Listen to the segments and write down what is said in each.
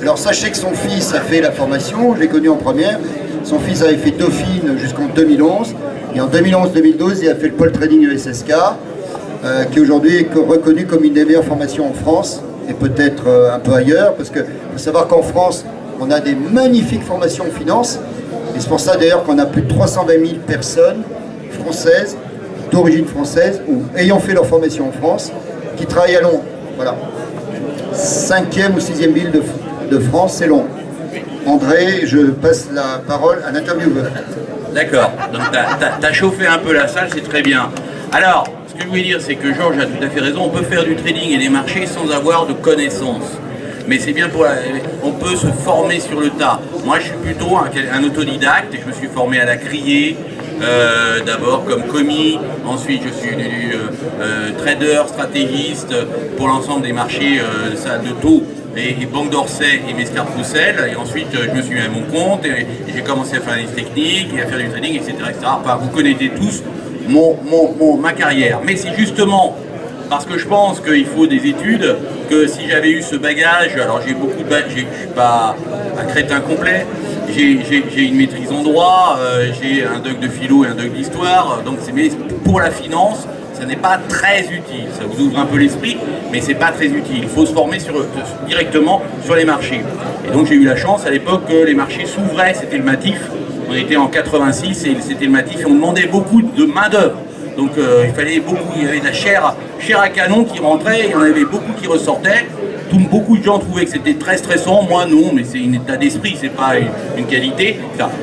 Alors sachez que son fils a fait la formation, je l'ai connu en première. Son fils avait fait Dauphine jusqu'en 2011. Et en 2011-2012, il a fait le pole trading USSK, qui aujourd'hui est reconnu comme une des meilleures formations en France, et peut-être un peu ailleurs, parce qu'il faut savoir qu'en France, on a des magnifiques formations en finance. Et c'est pour ça d'ailleurs qu'on a plus de 320 000 personnes françaises, d'origine française, ou ayant fait leur formation en France, qui travaillent à Londres. Voilà. 5e ou 6e ville de France, c'est Londres. André, je passe la parole à l'intervieweur. D'accord, donc t'as chauffé un peu la salle, c'est très bien. Alors, ce que je voulais dire, c'est que Georges a tout à fait raison, on peut faire du trading et des marchés sans avoir de connaissances. Mais c'est bien on peut se former sur le tas. Moi, je suis plutôt un autodidacte et je me suis formé à la criée, d'abord comme commis, ensuite je suis devenu trader, stratégiste pour l'ensemble des marchés de taux et Banque d'Orsay et Mescart-Roussel, et ensuite je me suis mis à mon compte et j'ai commencé à faire l'analyse technique et à faire du trading, etc. Enfin, vous connaissez tous ma carrière. Mais c'est justement parce que je pense qu'il faut des études, que si j'avais eu ce bagage, alors j'ai beaucoup de bagages, je ne suis pas un crétin complet, j'ai une maîtrise en droit, j'ai un doc de philo et un doc d'histoire, donc mais pour la finance, ça n'est pas très utile. Ça vous ouvre un peu l'esprit, mais c'est pas très utile. Il faut se former directement sur les marchés. Et donc j'ai eu la chance à l'époque que les marchés s'ouvraient, c'était le Matif. On était en 86 et c'était le Matif et on demandait beaucoup de main d'œuvre. Donc il fallait beaucoup, il y avait de la chair à canon qui rentrait, et il y en avait beaucoup qui ressortaient. Beaucoup de gens trouvaient que c'était très stressant, moi non, mais c'est un état d'esprit, c'est pas une qualité.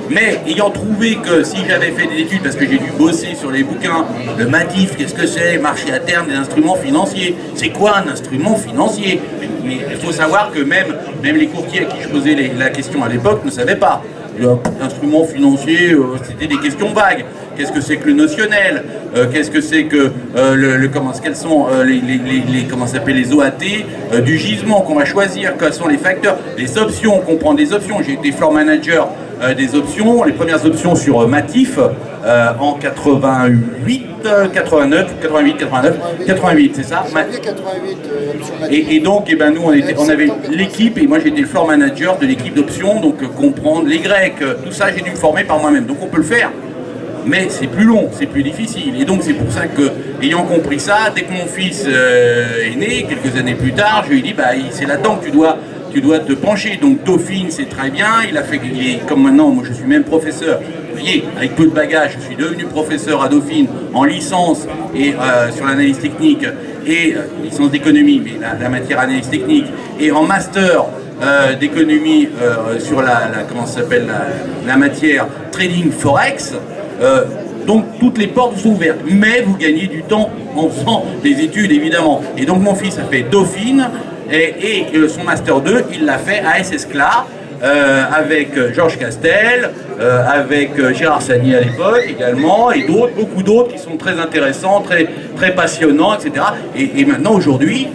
Mais ayant trouvé que si j'avais fait des études, parce que j'ai dû bosser sur les bouquins, le Matif, qu'est-ce que c'est, marché à terme des instruments financiers, c'est quoi un instrument financier? Mais il faut savoir que même les courtiers à qui je posais la question à l'époque ne savaient pas. L'instrument financier, c'était des questions vagues. Qu'est-ce que c'est que le notionnel? Qu'est-ce que c'est que quels sont les OAT du gisement qu'on va choisir? Quels sont les facteurs? Les options, on comprend des options. J'ai été floor manager des options, les premières options sur Matif en 88, 89, 88, 89, 88, c'est ça? 88, et donc, nous, on avait l'équipe, et moi j'étais le floor manager de l'équipe d'options, donc comprendre les Grecs, tout ça, j'ai dû me former par moi-même. Donc on peut le faire. Mais c'est plus long, c'est plus difficile. Et donc c'est pour ça que, ayant compris ça, dès que mon fils est né, quelques années plus tard, je lui ai dit, c'est là-dedans que tu dois te pencher. Donc Dauphine, c'est très bien, comme maintenant, moi je suis même professeur. Vous voyez, avec peu de bagages, je suis devenu professeur à Dauphine en licence et sur l'analyse technique et licence d'économie, mais la matière analyse technique, et en master d'économie sur la matière trading forex. Donc toutes les portes sont ouvertes, mais vous gagnez du temps en faisant des études évidemment. Et donc mon fils a fait Dauphine et son Master 2, il l'a fait à SSCLA avec Georges Castel, avec Gérard Sagnier à l'époque également, et beaucoup d'autres qui sont très intéressants, très passionnants, etc. Et maintenant aujourd'hui,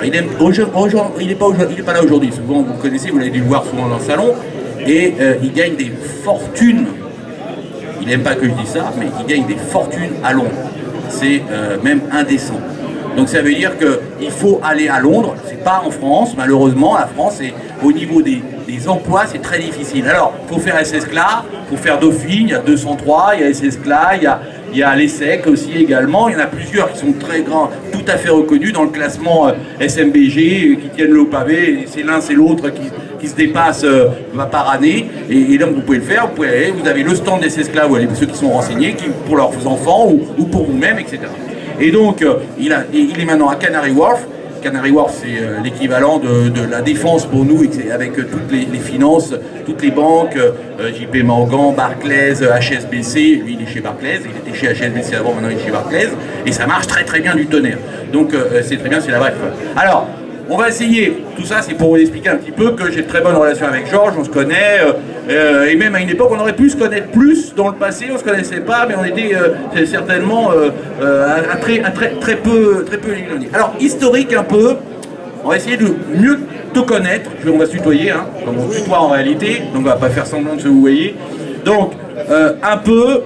il n'est pas là aujourd'hui, souvent vous le connaissez, vous l'avez dû le voir souvent dans le salon, et il gagne des fortunes. Il n'aime pas que je dise ça, mais il gagne des fortunes à Londres. C'est même indécent. Donc ça veut dire qu'il faut aller à Londres, c'est pas en France, malheureusement, la France, au niveau des emplois, c'est très difficile. Alors, il faut faire SSCLA, il faut faire Dauphine, il y a 203, il y a SSCLA, il y a l'ESSEC aussi également, il y en a plusieurs qui sont très grands, tout à fait reconnus dans le classement SMBG, qui tiennent le pavé, c'est l'un, c'est l'autre qui se dépassent par année, et donc vous pouvez le faire, vous avez le stand des SSCLA, ceux qui sont renseignés, pour leurs enfants ou pour vous-même, etc. Et donc, il est maintenant à Canary Wharf. Canary Wharf, c'est l'équivalent de la défense pour nous, avec toutes les finances, toutes les banques, JP Morgan, Barclays, HSBC. Lui, il est chez Barclays, il était chez HSBC avant, maintenant il est chez Barclays. Et ça marche très très bien du tonnerre. Donc, c'est très bien, c'est la vraie. Alors, on va essayer, tout ça c'est pour vous expliquer un petit peu que j'ai de très bonnes relations avec Georges, on se connaît, et même à une époque on aurait pu se connaître plus dans le passé, on se connaissait pas, mais on était certainement très peu éloignés. Alors historique un peu, on va essayer de mieux te connaître, on va se tutoyer, hein, comme on tutoie en réalité, donc on va pas faire semblant de se vous voyez. Donc un peu,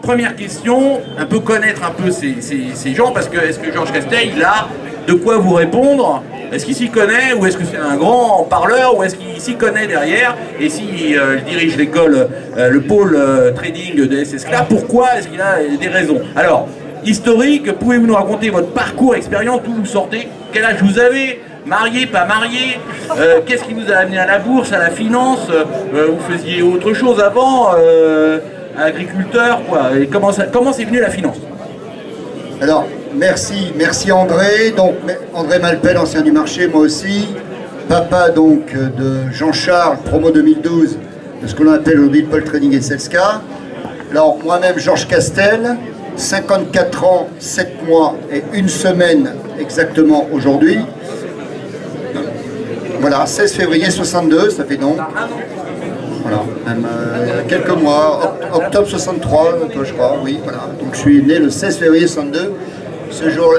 première question, un peu connaître un peu ces gens, parce que est-ce que Georges Castel il a de quoi vous répondre Est-ce qu'il s'y connaît ou est-ce que c'est un grand parleur ou est-ce qu'il s'y connaît derrière? Et s'il dirige l'école, le pôle trading de SSK, pourquoi est-ce qu'il a des raisons? Alors, historique, pouvez-vous nous raconter votre parcours, expérience, d'où vous sortez? Quel âge vous avez? Marié, pas marié? Qu'est-ce qui vous a amené à la bourse, à la finance? Vous faisiez autre chose avant? Agriculteur, quoi. Et comment c'est venu la finance? Alors, merci André. Donc, André Malpel, ancien du marché, moi aussi. Papa donc de Jean-Charles, promo 2012, de ce que l'on appelle aujourd'hui le pôle trading SSK. Alors, moi-même, Georges Castel, 54 ans, 7 mois et 1 semaine exactement aujourd'hui. Voilà, 16 février 62, ça fait donc. Voilà, même quelques mois, octobre 63, je crois, oui, voilà. Donc je suis né le 16 février 62, ce jour,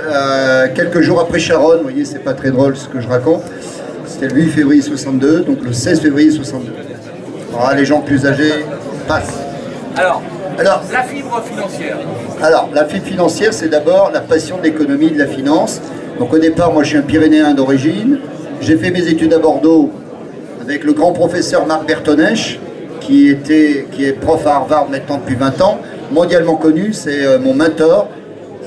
quelques jours après Sharon, vous voyez, c'est pas très drôle ce que je raconte. C'était le 8 février 62, donc le 16 février 62. Alors, les gens plus âgés passent. Alors, la fibre financière. Alors, la fibre financière, c'est d'abord la passion de l'économie, de la finance. Donc au départ, moi je suis un Pyrénéen d'origine. J'ai fait mes études à Bordeaux avec le grand professeur Marc Bertonèche, qui est prof à Harvard maintenant depuis 20 ans, mondialement connu, c'est mon mentor.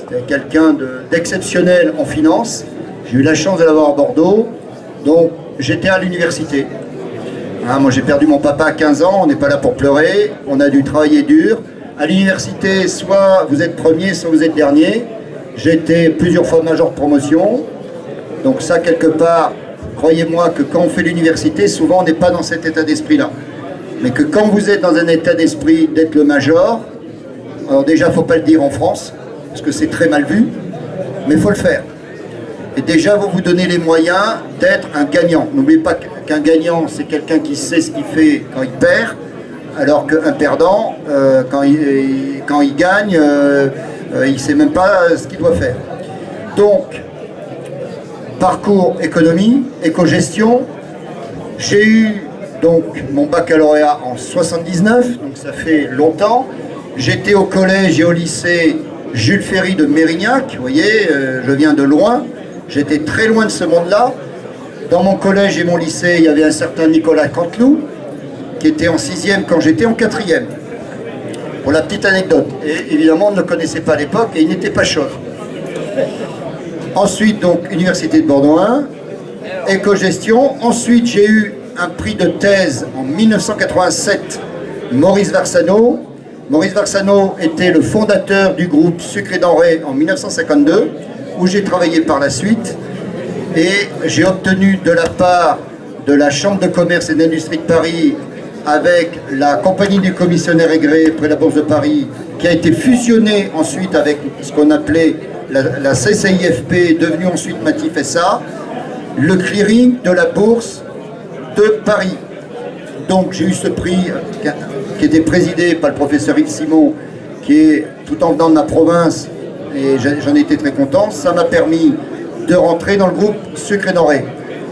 C'était quelqu'un d'exceptionnel en finance. J'ai eu la chance de l'avoir à Bordeaux, donc j'étais à l'université. Hein, moi j'ai perdu mon papa à 15 ans, on n'est pas là pour pleurer, on a dû travailler dur. À l'université, soit vous êtes premier, soit vous êtes dernier. J'ai été plusieurs fois major de promotion, donc ça quelque part, croyez-moi que quand on fait l'université, souvent on n'est pas dans cet état d'esprit-là. Mais que quand vous êtes dans un état d'esprit d'être le major, alors déjà il ne faut pas le dire en France, parce que c'est très mal vu, mais il faut le faire. Et déjà vous vous donnez les moyens d'être un gagnant. N'oubliez pas qu'un gagnant, c'est quelqu'un qui sait ce qu'il fait quand il perd, alors qu'un perdant, quand il gagne, il ne sait même pas ce qu'il doit faire. Donc, parcours économie, éco-gestion. J'ai eu donc mon baccalauréat en 79, donc ça fait longtemps. J'étais au collège et au lycée Jules Ferry de Mérignac, vous voyez, je viens de loin. J'étais très loin de ce monde-là. Dans mon collège et mon lycée, il y avait un certain Nicolas Canteloup, qui était en 6e quand j'étais en 4e. Pour la petite anecdote. Et évidemment, on ne le connaissait pas à l'époque et il n'était pas chauve. Ensuite, donc, Université de Bordeaux 1, éco-gestion. Ensuite, j'ai eu un prix de thèse en 1987, Maurice Varsano. Maurice Varsano était le fondateur du groupe Sucre et Denrées en 1952, où j'ai travaillé par la suite. Et j'ai obtenu de la part de la Chambre de commerce et d'industrie de Paris, avec la compagnie du commissionnaire Aigret près la Bourse de Paris, qui a été fusionnée ensuite avec ce qu'on appelait la CCIFP, devenue ensuite Matif SA, le clearing de la Bourse de Paris. Donc j'ai eu ce prix qui était présidé par le professeur Yves Simon, qui est tout en venant de ma province, et j'en étais très content. Ça m'a permis de rentrer dans le groupe Sucre et Denrées.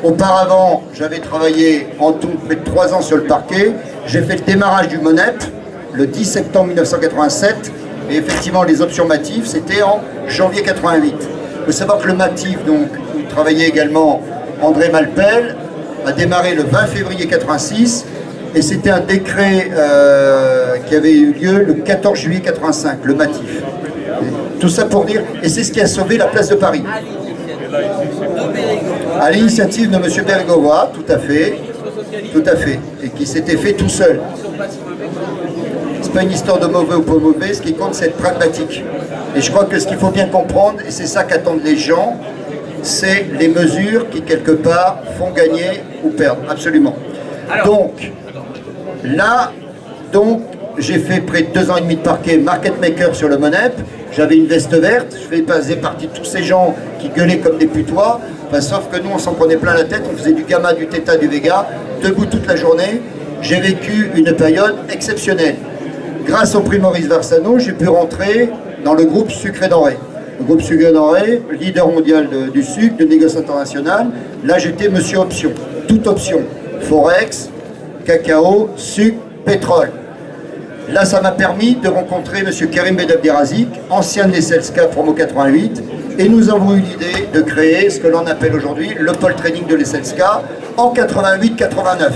Auparavant, j'avais travaillé en tout près de 3 ans sur le parquet. J'ai fait le démarrage du MONEP le 10 septembre 1987. Et effectivement, les options Matif, c'était en janvier 88. Il faut savoir que le Matif, donc, où travaillait également André Malpel, a démarré le 20 février 86. Et c'était un décret qui avait eu lieu le 14 juillet 85, le Matif. Tout ça pour dire, et c'est ce qui a sauvé la place de Paris. À l'initiative de M. Bergovois, tout à fait, et qui s'était fait tout seul. C'est pas une histoire de mauvais ou pas mauvais, ce qui compte c'est être pragmatique. Et je crois que ce qu'il faut bien comprendre, et c'est ça qu'attendent les gens, c'est les mesures qui quelque part font gagner ou perdre, absolument. Donc, là, j'ai fait près de 2 ans et demi de parquet market maker sur le MONEP. J'avais une veste verte, je faisais partie de tous ces gens qui gueulaient comme des putois, enfin, sauf que nous on s'en prenait plein la tête, on faisait du gamma, du theta, du véga, debout toute la journée. J'ai vécu une période exceptionnelle. Grâce au prix Maurice Varsano, j'ai pu rentrer dans le groupe Sucre et Denrées. Le groupe Sucre et Denrées, leader mondial du sucre, de négoce international. Là j'étais monsieur option, toute option, forex, cacao, sucre, pétrole. Là, ça m'a permis de rencontrer M. Karim Bedabderazik, ancien de l'ESSK promo 88, Et nous avons eu l'idée de créer ce que l'on appelle aujourd'hui le pole training de l'ESSECA en 88-89.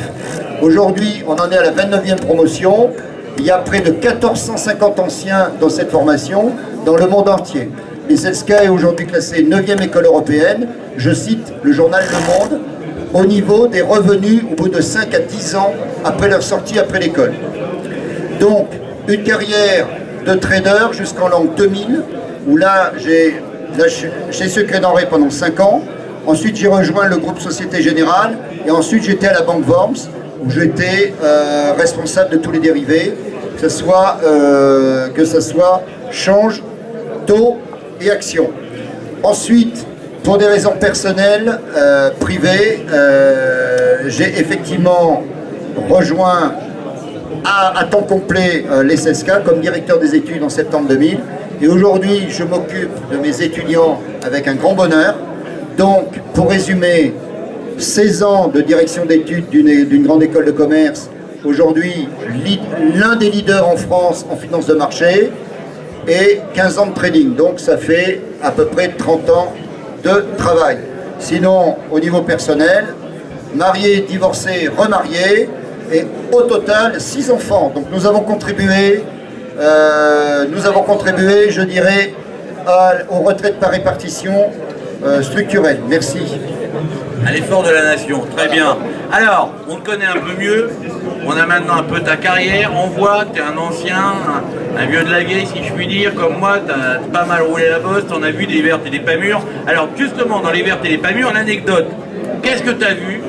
Aujourd'hui, on en est à la 29e promotion. Il y a près de 1450 anciens dans cette formation dans le monde entier. L'ESSECA est aujourd'hui classée 9e école européenne. Je cite le journal Le Monde, au niveau des revenus au bout de 5 à 10 ans après leur sortie après l'école. Donc, une carrière de trader jusqu'en l'an 2000, où là, j'ai secret denrées pendant 5 ans. Ensuite, j'ai rejoint le groupe Société Générale. Et ensuite, j'étais à la Banque Worms, où j'étais responsable de tous les dérivés, que ce soit change, taux et actions. Ensuite, pour des raisons personnelles, privées, j'ai effectivement rejoint à temps complet l'ESSECA comme directeur des études en septembre 2000. Et aujourd'hui, je m'occupe de mes étudiants avec un grand bonheur. Donc, pour résumer, 16 ans de direction d'études d'une grande école de commerce, aujourd'hui l'un des leaders en France en finance de marché, et 15 ans de trading. Donc, ça fait à peu près 30 ans de travail. Sinon, au niveau personnel, marié, divorcé, remarié, et au total 6 enfants. Donc nous avons contribué, je dirais, aux retraites par répartition structurelle. Merci. À l'effort de la nation, très bien. Alors, on te connaît un peu mieux, on a maintenant un peu ta carrière, on voit que tu es un ancien, un vieux de la vieille si je puis dire, comme moi, tu as pas mal roulé la bosse, tu en as vu des vertes et des pas mûres. Alors justement, dans les vertes et les pas mûres, l'anecdote, qu'est-ce que tu as vu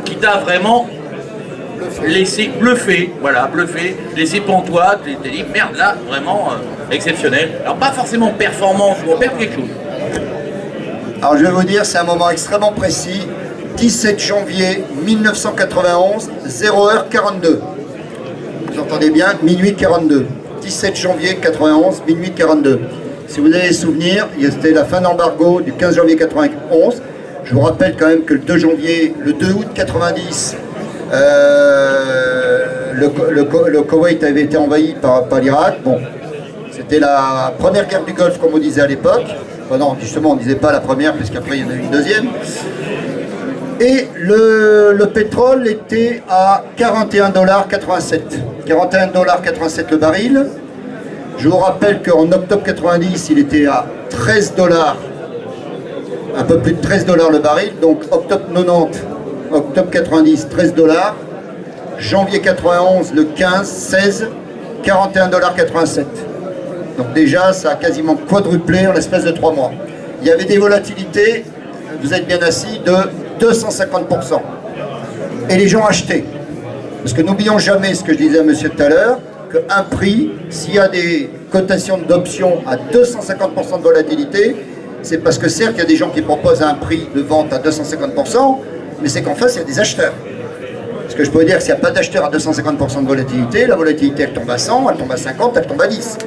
qui t'a vraiment laissé bluffer, voilà, bluffer, laissé pantois, t'es dit, merde, là, vraiment exceptionnel. Alors pas forcément performance, ou on perd quelque chose. Alors je vais vous dire, c'est un moment extrêmement précis, 17 janvier 1991, 0h42. Vous entendez bien, minuit 42. 17 janvier 91, minuit 42. Si vous avez des souvenirs, c'était la fin d'embargo du 15 janvier 91. Je vous rappelle quand même que le 2 août 90, le Koweït avait été envahi par l'Irak. Bon, c'était la première guerre du Golfe, comme on disait à l'époque. Enfin non, justement, on ne disait pas la première, puisqu'après, il y en a eu une deuxième. Et le pétrole était à 41,87 $. 41,87 $ le baril. Je vous rappelle qu'en octobre 90, il était à 13 $, un peu plus de 13 $ le baril. Donc octobre 90, octobre 90, 13 $. Janvier 91, le 15, 16, 41,87 $. Donc déjà, ça a quasiment quadruplé en l'espace de 3 mois. Il y avait des volatilités, vous êtes bien assis, de 250%. Et les gens achetaient. Parce que n'oublions jamais ce que je disais à monsieur tout à l'heure, qu'un prix, s'il y a des cotations d'options à 250% de volatilité, c'est parce que certes, il y a des gens qui proposent un prix de vente à 250%, mais c'est qu'en face, il y a des acheteurs. Ce que je peux dire, s'il n'y a pas d'acheteurs à 250% de volatilité, la volatilité, elle tombe à 100, elle tombe à 50, elle tombe à 10.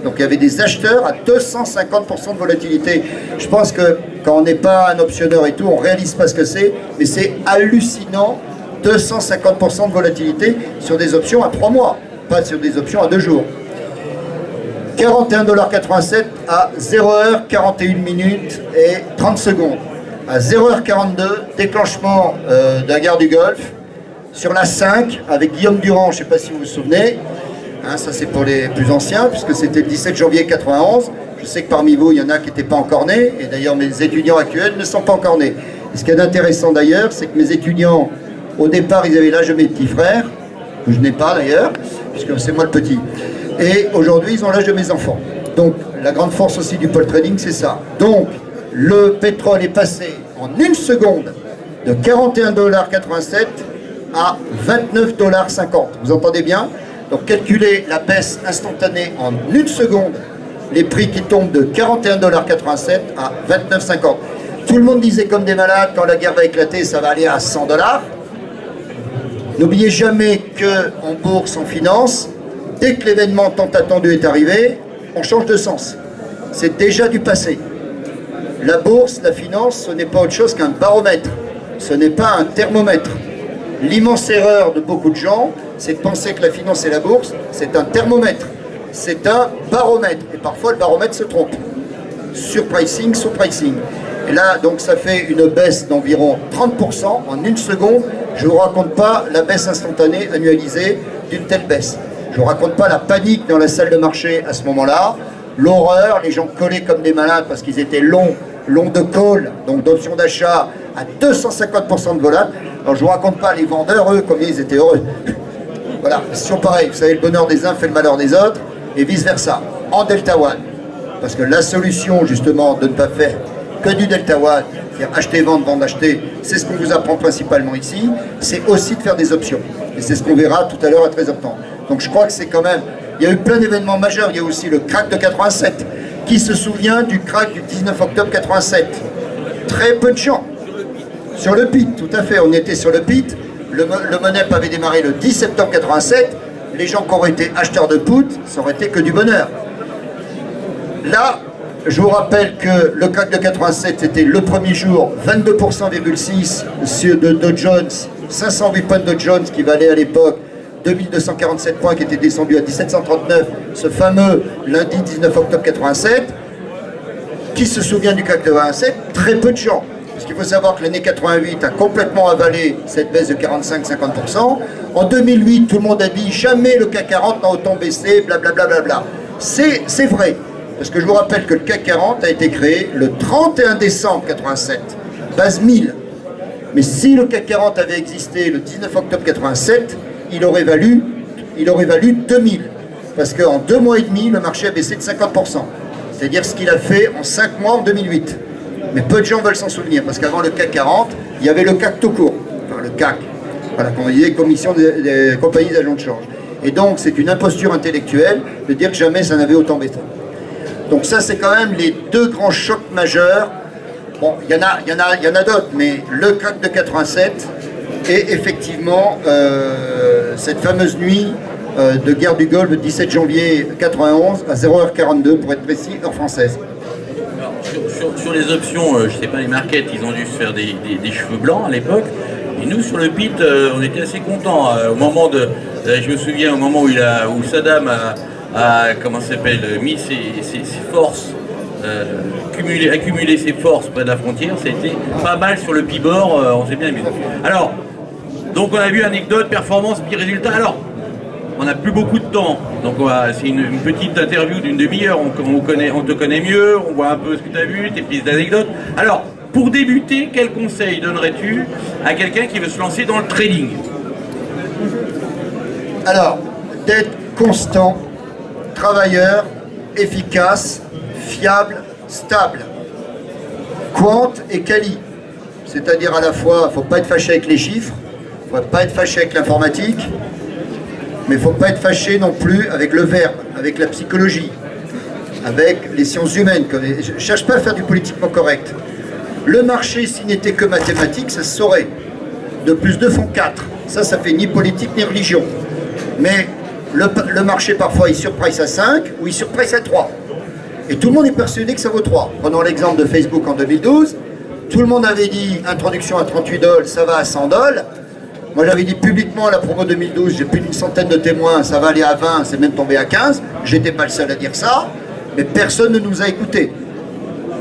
Donc il y avait des acheteurs à 250% de volatilité. Je pense que quand on n'est pas un optionneur et tout, on ne réalise pas ce que c'est, mais c'est hallucinant, 250% de volatilité sur des options à 3 mois, pas sur des options à 2 jours. 41,87 $ à 0h41 minutes et 30 secondes. À 0h42, déclenchement de la guerre du Golfe, sur la 5, avec Guillaume Durand, je ne sais pas si vous vous souvenez, hein, ça c'est pour les plus anciens, puisque c'était le 17 janvier 91. Je sais que parmi vous, il y en a qui n'étaient pas encore nés, et d'ailleurs mes étudiants actuels ne sont pas encore nés. Et ce qui est intéressant d'ailleurs, c'est que mes étudiants, au départ, ils avaient l'âge de mes petits frères, que je n'ai pas d'ailleurs, puisque c'est moi le petit. Et aujourd'hui, ils ont l'âge de mes enfants. Donc, la grande force aussi du pole trading, c'est ça. Donc, le pétrole est passé en 1 seconde de 41,87 $ à 29,50 $. Vous entendez bien? Donc, calculez la baisse instantanée en 1 seconde, les prix qui tombent de 41,87 $ à 29,50 $. Tout le monde disait comme des malades, quand la guerre va éclater, ça va aller à 100 $. N'oubliez jamais qu'en bourse, en finance, dès que l'événement tant attendu est arrivé, on change de sens. C'est déjà du passé. La bourse, la finance, ce n'est pas autre chose qu'un baromètre. Ce n'est pas un thermomètre. L'immense erreur de beaucoup de gens, c'est de penser que la finance et la bourse, c'est un thermomètre. C'est un baromètre. Et parfois, le baromètre se trompe. surpricing, sous-pricing. Et là, donc ça fait une baisse d'environ 30% en une seconde. Je ne vous raconte pas la baisse instantanée annualisée d'une telle baisse. Je ne vous raconte pas la panique dans la salle de marché à ce moment-là, l'horreur, les gens collés comme des malades parce qu'ils étaient longs de call, donc d'options d'achat à 250% de volat. Alors je ne vous raconte pas les vendeurs, eux, combien ils étaient heureux. Voilà, c'est toujours pareil. Vous savez, le bonheur des uns fait le malheur des autres, et vice-versa. En Delta One, parce que la solution, justement, de ne pas faire que du Delta One, c'est-à-dire acheter, vendre, vendre, acheter, c'est ce qu'on vous apprend principalement ici, c'est aussi de faire des options. Et c'est ce qu'on verra tout à l'heure à 13h30. Donc je crois que c'est quand même... Il y a eu plein d'événements majeurs. Il y a aussi le crack de 87. Qui se souvient du crack du 19 octobre 87? Très peu de gens. Sur le PIT, tout à fait. On était sur le PIT. Le MONEP avait démarré le 10 septembre 87. Les gens qui auraient été acheteurs de put, ça aurait été que du bonheur. Là, je vous rappelle que le crack de 87, c'était le premier jour, 22,6% de Dow Jones, 508 points de Dow Jones qui valait à l'époque 2247 points, qui était descendu à 1739, ce fameux lundi 19 octobre 87. Qui se souvient du CAC 87? Très peu de gens. Parce qu'il faut savoir que l'année 88 a complètement avalé cette baisse de 45-50%. En 2008, tout le monde a dit jamais le CAC 40 n'a autant baissé, blablabla. C'est vrai. Parce que je vous rappelle que le CAC 40 a été créé le 31 décembre 87, base 1000. Mais si le CAC 40 avait existé le 19 octobre 87, il aurait valu 2000. Parce qu'en 2 mois et demi, le marché a baissé de 50%. C'est-à-dire ce qu'il a fait en 5 mois en 2008. Mais peu de gens veulent s'en souvenir, parce qu'avant le CAC 40, il y avait le CAC tout court. Enfin, le CAC. Voilà, comme on disait, Commission des compagnies d'agents de change. Et donc, c'est une imposture intellectuelle de dire que jamais ça n'avait autant baissé. Donc ça, c'est quand même les deux grands chocs majeurs. Bon, il y en a d'autres, mais le crack de 87 et effectivement cette fameuse nuit de guerre du Golfe, le 17 janvier 91 à 0h42 pour être précis, heure française. Alors, sur les options, je ne sais pas, les markets, ils ont dû se faire des cheveux blancs à l'époque. Et nous, sur le PIT, on était assez contents. Au moment de, je me souviens, au moment où Saddam a comment ça s'appelle, mis ses forces, accumulé ses forces près de la frontière, ça a été pas mal sur le PIBOR, on s'est bien amusé. Alors, donc on a vu anecdote, performance, puis résultat. Alors, on n'a plus beaucoup de temps, donc c'est une petite interview d'une demi-heure, on te connaît mieux, on voit un peu ce que tu as vu, tes pistes d'anecdotes. Alors, pour débuter, quel conseil donnerais-tu à quelqu'un qui veut se lancer dans le trading? Alors, d'être constant, travailleur, efficace, fiable, stable. Quant et quali. C'est-à-dire à la fois, il ne faut pas être fâché avec les chiffres, il ne faut pas être fâché avec l'informatique, mais il ne faut pas être fâché non plus avec le verbe, avec la psychologie, avec les sciences humaines. Je ne cherche pas à faire du politiquement correct. Le marché, s'il n'était que mathématique, ça se saurait. 2 plus 2 font 4. Ça fait ni politique ni religion. Mais le marché, parfois, il surprice à 5 ou il surprice à 3. Et tout le monde est persuadé que ça vaut 3. Prenons l'exemple de Facebook en 2012. Tout le monde avait dit, introduction à 38 $, ça va à 100 $. Moi, j'avais dit publiquement à la promo 2012, j'ai plus d'une centaine de témoins, ça va aller à 20, c'est même tombé à 15. J'étais pas le seul à dire ça, mais personne ne nous a écoutés.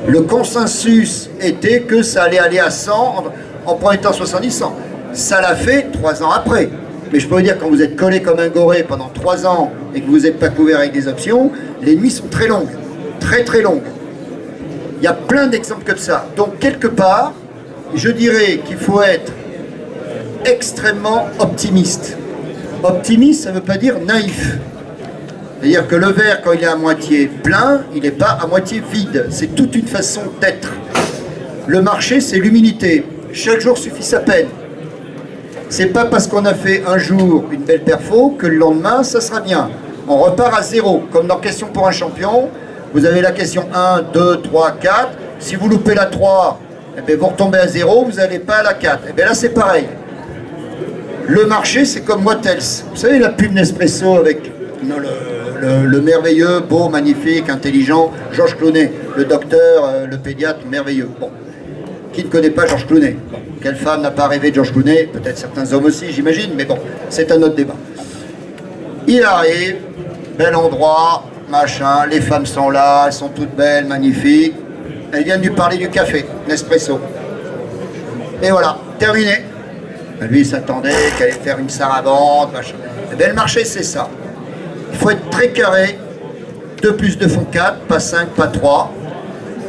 Le consensus était que ça allait aller à 100 en pointant 70-100. Ça l'a fait 3 ans après. Mais je peux vous dire, quand vous êtes collé comme un goré pendant 3 ans et que vous n'êtes pas couvert avec des options, les nuits sont très longues. Très très longues. Il y a plein d'exemples comme ça. Donc quelque part, je dirais qu'il faut être extrêmement optimiste. Optimiste, ça ne veut pas dire naïf. C'est-à-dire que le verre, quand il est à moitié plein, il n'est pas à moitié vide. C'est toute une façon d'être. Le marché, c'est l'humilité. Chaque jour suffit sa peine. C'est pas parce qu'on a fait un jour une belle perfo que le lendemain, ça sera bien. On repart à 0. Comme dans Question pour un champion, vous avez la question 1, 2, 3, 4. Si vous loupez la 3, eh bien, vous retombez à 0, vous n'allez pas à la 4. Eh bien là, c'est pareil. Le marché, c'est comme What Else. Vous savez, la pub Nespresso avec le merveilleux, beau, magnifique, intelligent Georges Clooney, le docteur, le pédiatre merveilleux. Bon. Qui ne connaît pas Georges Clooney? Bon. Quelle femme n'a pas rêvé de Georges Clooney? Peut-être certains hommes aussi, j'imagine, mais bon, c'est un autre débat. Il arrive, bel endroit, machin, les femmes sont là, elles sont toutes belles, magnifiques. Elle vient de lui parler du café, Nespresso. Et voilà, terminé. Lui, il s'attendait qu'elle allait faire une sarabande, machin. Eh bien, le marché, c'est ça. Il faut être très carré. 2 plus 2 font 4, pas 5, pas 3.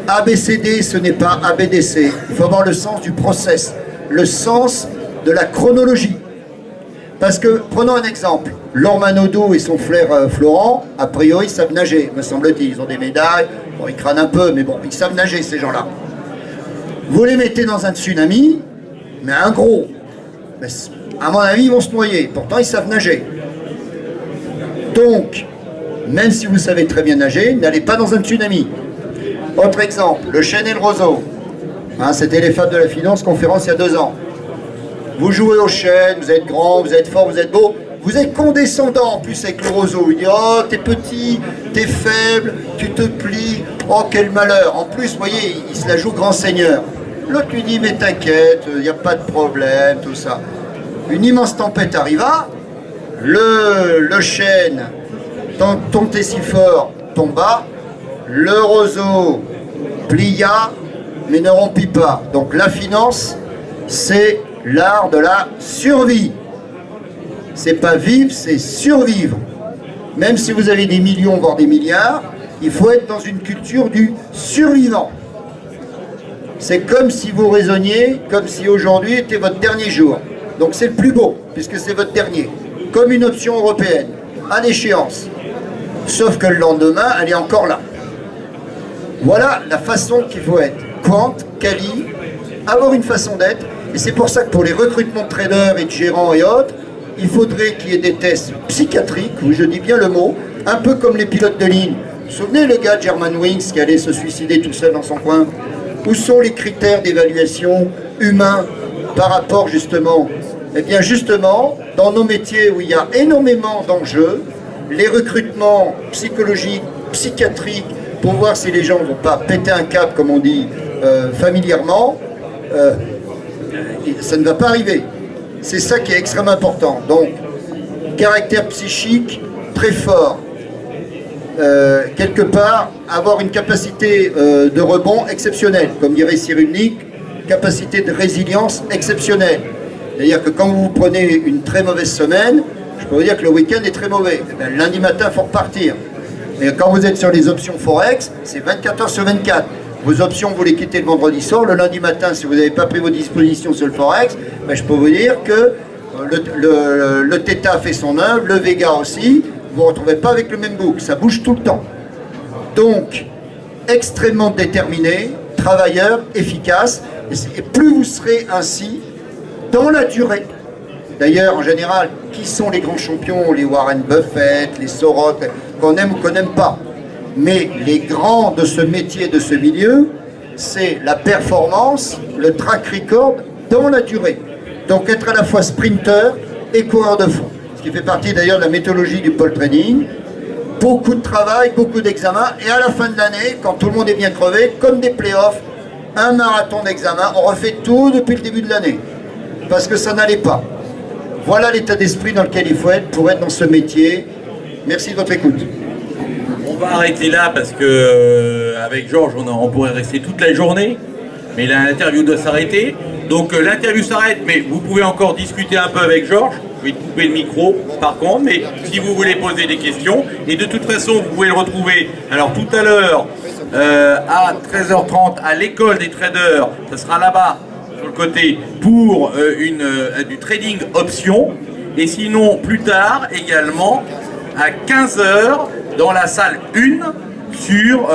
ABCD, ce n'est pas ABDC. Il faut avoir le sens du process, le sens de la chronologie. Parce que, prenons un exemple, Laure Manodou et son frère Florent, a priori, savent nager, me semble-t-il. Ils ont des médailles, bon, ils crânent un peu, mais bon, ils savent nager, ces gens-là. Vous les mettez dans un tsunami, mais un gros. Mais, à mon avis, ils vont se noyer. Pourtant, ils savent nager. Donc, même si vous savez très bien nager, n'allez pas dans un tsunami. Autre exemple, le chêne et le roseau. Hein, c'était les Fables de la Finance, conférence il y a 2 ans. Vous jouez au chêne, vous êtes grand, vous êtes fort, vous êtes beau, vous êtes condescendant en plus avec le roseau. Il dit, oh, t'es petit, t'es faible, tu te plies, oh, quel malheur. En plus, vous voyez, il se la joue grand seigneur. L'autre lui dit, mais t'inquiète, il n'y a pas de problème, tout ça. Une immense tempête arriva, le chêne tombait si fort, tomba, le roseau plia, mais ne rompit pas. Donc la finance, c'est l'art de la survie. C'est pas vivre, c'est survivre. Même si vous avez des millions, voire des milliards, il faut être dans une culture du survivant. C'est comme si vous raisonniez, comme si aujourd'hui était votre dernier jour. Donc c'est le plus beau, puisque c'est votre dernier. Comme une option européenne, à l'échéance. Sauf que le lendemain, elle est encore là. Voilà la façon qu'il faut être. Quant, quali, avoir une façon d'être. Et c'est pour ça que pour les recrutements de traders et de gérants et autres, il faudrait qu'il y ait des tests psychiatriques, oui, je dis bien le mot, un peu comme les pilotes de ligne. Vous vous souvenez le gars de Germanwings qui allait se suicider tout seul dans son coin? Où sont les critères d'évaluation humains par rapport justement? Eh bien justement, dans nos métiers où il y a énormément d'enjeux, les recrutements psychologiques, psychiatriques, pour voir si les gens ne vont pas péter un câble, comme on dit familièrement, ça ne va pas arriver. C'est ça qui est extrêmement important. Donc, caractère psychique très fort. Quelque part, avoir une capacité de rebond exceptionnelle. Comme dirait Cyrulnik, capacité de résilience exceptionnelle. C'est-à-dire que quand vous prenez une très mauvaise semaine, je peux vous dire que le week-end est très mauvais. Eh bien, lundi matin, il faut repartir. Et quand vous êtes sur les options Forex, c'est 24 heures sur 24. Vos options, vous les quittez le vendredi soir. Le lundi matin, si vous n'avez pas pris vos dispositions sur le Forex, ben, je peux vous dire que le Theta fait son œuvre, le Vega aussi. Vous ne vous retrouvez pas avec le même book. Ça bouge tout le temps. Donc, extrêmement déterminé, travailleur, efficace. Et plus vous serez ainsi, dans la durée. D'ailleurs, en général, qui sont les grands champions? Les Warren Buffett, les Soros, qu'on aime ou qu'on n'aime pas. Mais les grands de ce métier, de ce milieu, c'est la performance, le track record dans la durée. Donc être à la fois sprinter et coureur de fond. Ce qui fait partie d'ailleurs de la méthodologie du pole trading. Beaucoup de travail, beaucoup d'examens. Et à la fin de l'année, quand tout le monde est bien crevé, comme des playoffs, un marathon d'examen, on refait tout depuis le début de l'année. Parce que ça n'allait pas. Voilà l'état d'esprit dans lequel il faut être pour être dans ce métier. Merci de votre écoute. On va arrêter là parce que avec Georges, on pourrait rester toute la journée, mais l'interview doit s'arrêter. Donc l'interview s'arrête, mais vous pouvez encore discuter un peu avec Georges. Je vais couper le micro par contre, mais si vous voulez poser des questions, et de toute façon vous pouvez le retrouver. Alors tout à l'heure à 13h30 à l'école des traders, ça sera là-bas sur le côté pour du trading option, et sinon plus tard également à 15h dans la salle 1 sur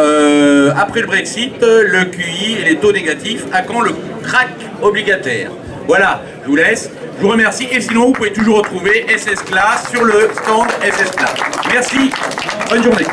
après le Brexit, le QI et les taux négatifs, à quand le crack obligataire. Voilà, je vous laisse, je vous remercie, et sinon vous pouvez toujours retrouver SS Class sur le stand SS Class. Merci, bonne journée.